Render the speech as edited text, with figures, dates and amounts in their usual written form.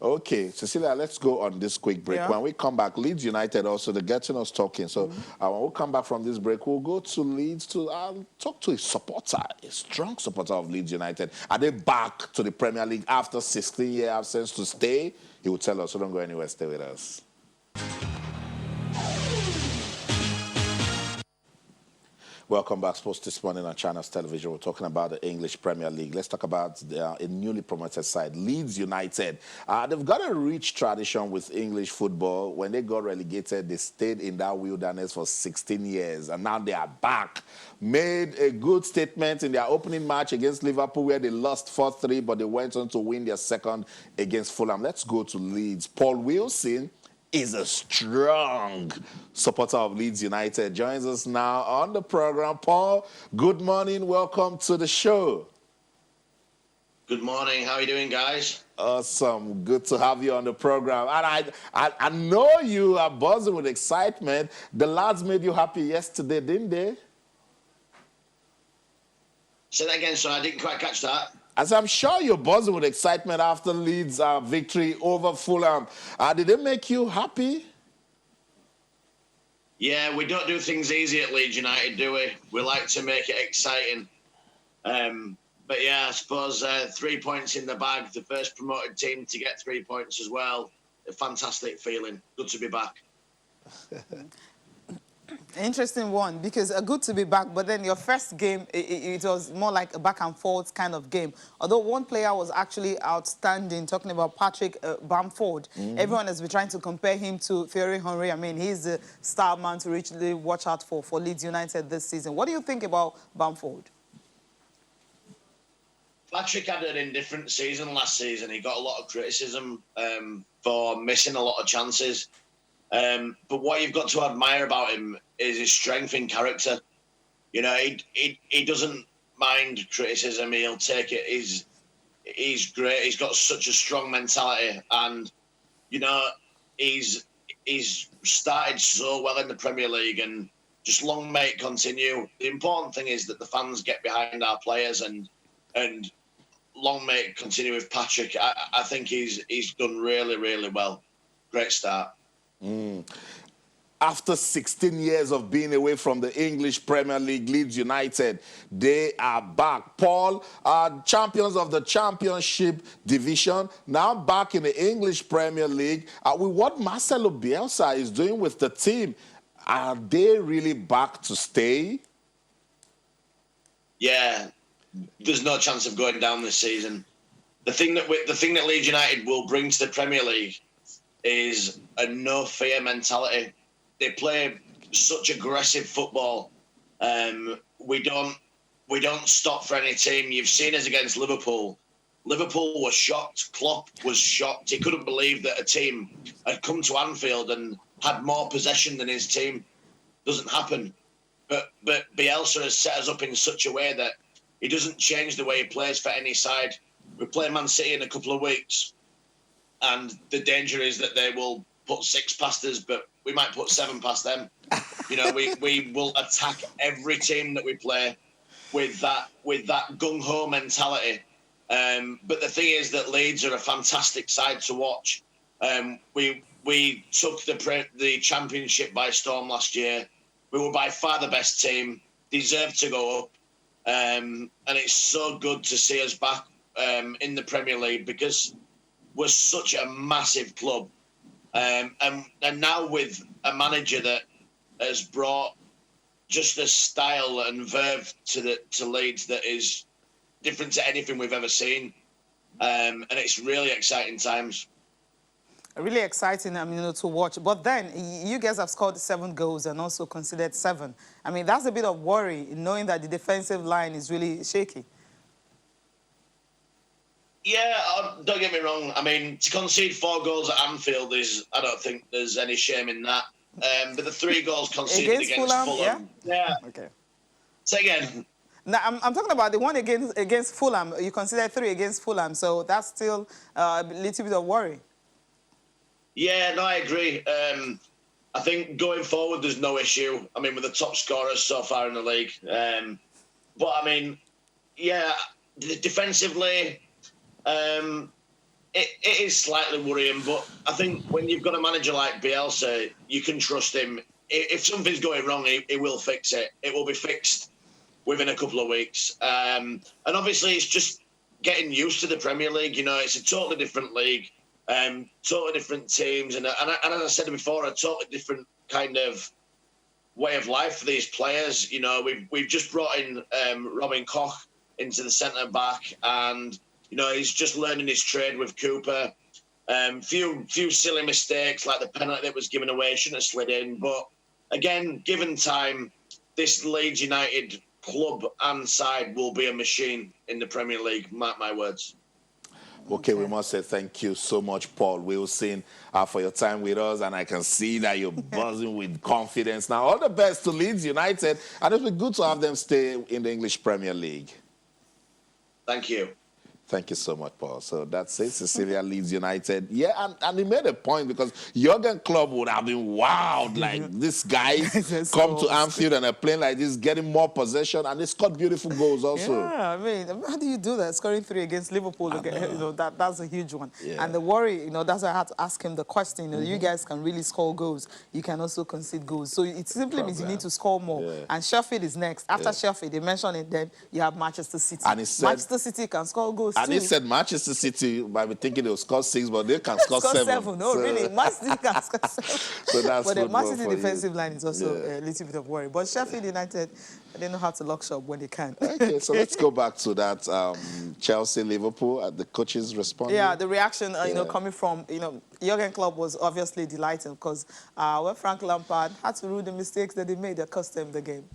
Okay, Cecilia, let's go on this quick break. Yeah. When we come back, Leeds United also, they're getting us talking. So when we come back from this break, we'll go to Leeds to talk to a supporter, a strong supporter of Leeds United. Are they back to the Premier League after 16-year absence to stay? He will tell us, so don't go anywhere, stay with us. Welcome back, Sports This Morning on Channels Television. We're talking about the English Premier League. Let's talk about a newly promoted side, Leeds United. They've got a rich tradition with English football. When they got relegated, they stayed in that wilderness for 16 years, and now they are back. Made a good statement in their opening match against Liverpool, where they lost 4-3, but they went on to win their second against Fulham. Let's go to Leeds. Paul Wilson is a strong supporter of Leeds United. Joins us now on the program. Paul, good morning. Welcome to the show. Good morning. How are you doing, guys? Awesome. Good to have you on the program. And I know you are buzzing with excitement. The lads made you happy yesterday, didn't they? Say that again, so I didn't quite catch that. As I'm sure you're buzzing with excitement after Leeds' victory over Fulham. Did they make you happy? Yeah, we don't do things easy at Leeds United, do we? We like to make it exciting. But yeah, I suppose 3 points in the bag, the first promoted team to get 3 points as well. A fantastic feeling. Good to be back. Interesting one, because good to be back, but then your first game, it was more like a back and forth kind of game. Although one player was actually outstanding, talking about Patrick Bamford. Everyone has been trying to compare him to Thierry Henry. I mean, he's the star man to really watch out for Leeds United this season. What do you think about Bamford? Patrick had an indifferent season last season. He got a lot of criticism for missing a lot of chances. But what you've got to admire about him is his strength in character. You know, he doesn't mind criticism. He'll take it. He's great. He's got such a strong mentality, and you know, he's started so well in the Premier League, and just long may it continue. The important thing is that the fans get behind our players, and long may it continue with Patrick. I think he's done really, really well. Great start. After 16 years of being away from the English Premier League, Leeds United, they are back. Paul, champions of the Championship division, now back in the English Premier League. With what Marcelo Bielsa is doing with the team, are they really back to stay? Yeah, there's no chance of going down this season. The thing that Leeds United will bring to the Premier League is a no fear mentality. They play such aggressive football. We don't stop for any team. You've seen us against Liverpool. Liverpool was shocked. Klopp was shocked. He couldn't believe that a team had come to Anfield and had more possession than his team. Doesn't happen. But Bielsa has set us up in such a way that he doesn't change the way he plays for any side. We play Man City in a couple of weeks, and the danger is that they will put 6 past us, but we might put 7 past them. You know, we will attack every team that we play with that gung-ho mentality. But the thing is that Leeds are a fantastic side to watch. We took the Championship by storm last year. We were by far the best team, deserved to go up. And it's so good to see us back in the Premier League, because we're such a massive club. And now with a manager that has brought just a style and verve to Leeds that is different to anything we've ever seen. And it's really exciting times. Really exciting, I mean, to watch. But then, you guys have scored 7 goals and also considered 7. I mean, that's a bit of worry, knowing that the defensive line is really shaky. Yeah, don't get me wrong. I mean, to concede 4 goals at Anfield I don't think there's any shame in that. But the 3 goals conceded against Fulham. Yeah. Okay. Say again. Now, I'm talking about the one against Fulham. You considered 3 against Fulham, so that's still a little bit of worry. Yeah, no, I agree. I think going forward, there's no issue. I mean, we're the top scorers so far in the league. But, I mean, yeah, defensively, it is slightly worrying, but I think when you've got a manager like Bielsa, you can trust him. If something's going wrong, he will fix it. It will be fixed within a couple of weeks. And obviously, it's just getting used to the Premier League. You know, it's a totally different league, totally different teams, and as I said before, a totally different kind of way of life for these players. You know, we've just brought in Robin Koch into the centre back, and you know, he's just learning his trade with Cooper. Few silly mistakes, like the penalty that was given away, shouldn't have slid in. But again, given time, this Leeds United club and side will be a machine in the Premier League. Mark my words. Okay, we must say thank you so much, Paul Wilson, for your time with us. And I can see that you're buzzing with confidence. Now, all the best to Leeds United. And it'll be good to have them stay in the English Premier League. Thank you. Thank you so much, Paul. So that's it, Cecilia Leeds United. Yeah, and he made a point because Jurgen Klopp would have been wowed. Like, these guys come to Anfield and are playing like this, getting more possession, and they scored beautiful goals also. Yeah, I mean, how do you do that? Scoring 3 against Liverpool, again, you know, that's a huge one. Yeah. And the worry, you know, that's why I had to ask him the question. You know, you guys can really score goals. You can also concede goals. So it simply means you need to score more. Yeah. And Sheffield is next. After Sheffield, they mentioned it, then you have Manchester City. And he said, Manchester City can score goals and too. he said Manchester City might be thinking they'll score 6, but they can score 7. No, so, really, Manchester City can score 7. So that's but the football Manchester for City defensive you. line is also a little bit of worry. But Sheffield United, they know how to lock shop when they can. Okay, so let's go back to that Chelsea-Liverpool. The coaches responding. Yeah, the reaction, you know, coming from, you know, Jurgen Klopp was obviously delighted because when Frank Lampard had to rule the mistakes that they made that cost them the game.